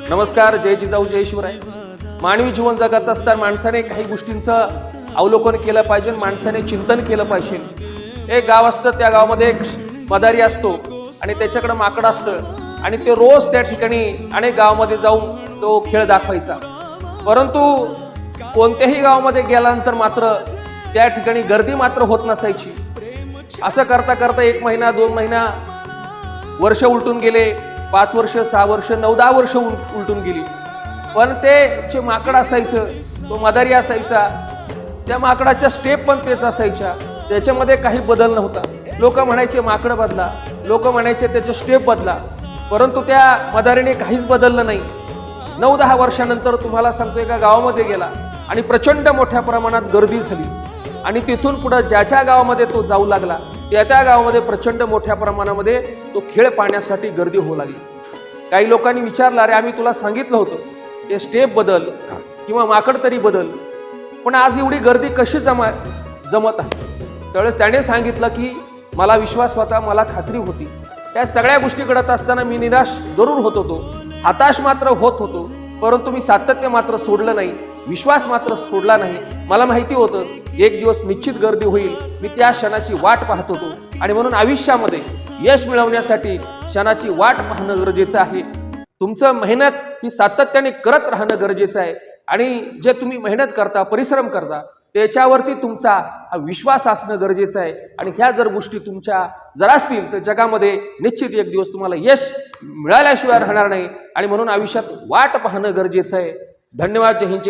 नमस्कार, जय जिजाऊ जय शिवराय. मानवी जीवन जगत असताना माणसाने काही गोष्टींचं अवलोकन केलं पाहिजे, माणसाने चिंतन केलं पाहिजे. एक गाव असतं, त्या गावामध्ये एक मदारी असतो आणि त्याच्याकडे माकड असतं आणि ते रोज त्या ठिकाणी अनेक गावामध्ये जाऊन तो खेळ दाखवायचा. परंतु कोणत्याही गावामध्ये गेल्यानंतर मात्र त्या ठिकाणी गर्दी मात्र होत नसायची. असं करता करता 1 महिना 2 महिना वर्ष उलटून गेले, 5 वर्ष 6 वर्ष 9-10 वर्ष उलटून गेली. पण ते जे माकड असायचं, तो मदारी असायचा, त्या माकडाच्या स्टेप पण तेच असायच्या, त्याच्यामध्ये काही बदल नव्हता. लोक म्हणायचे माकड बदला, लोक म्हणायचे त्याचे स्टेप बदला, परंतु त्या मदारीने काहीच बदललं नाही. 9-10 वर्षानंतर तुम्हाला सांगतो एका गावामध्ये गेला आणि प्रचंड मोठ्या प्रमाणात गर्दी झाली आणि तिथून पुढे ज्याच्या गावामध्ये तो जाऊ लागला त्या गावामध्ये प्रचंड मोठ्या प्रमाणामध्ये तो खेळ पाहण्यासाठी गर्दी होऊ लागली. काही लोकांनी विचारलं, अरे आम्ही तुला सांगितलं होतं ते स्टेप बदल किंवा माकड तरी बदल, पण आज एवढी गर्दी कशी जमत आहे? त्यावेळेस त्याने सांगितलं की मला विश्वास होता, मला खात्री होती. त्या सगळ्या गोष्टी घडत असताना मी निराश जरूर होत होतो, हताश मात्र होत होतो, परंतु मी सातत्य मात्र सोडलं नाही, विश्वास मात्र सोडला नाही. मला माहिती होतं एक दिवस निश्चित गर्दी होईल, मी त्या क्षणाची वाट पाहत होतो. आणि म्हणून आयुष्यामध्ये यश मिळवण्यासाठी क्षणाची वाट पाहणं गरजेचं आहे. तुमचं मेहनत ही सातत्याने करत राहणं गरजेचं आहे आणि जे तुम्ही मेहनत करता, परिश्रम करता, त्याच्यावरती तुमचा हा विश्वास असणं गरजेचं आहे. आणि ह्या जर गोष्टी तुमच्या जर असतील तर जगामध्ये निश्चित एक दिवस तुम्हाला यश मिळाल्याशिवाय राहणार नाही. आणि म्हणून आयुष्यात वाट पाहणं गरजेचं आहे. धन्यवाद. जय हिंद.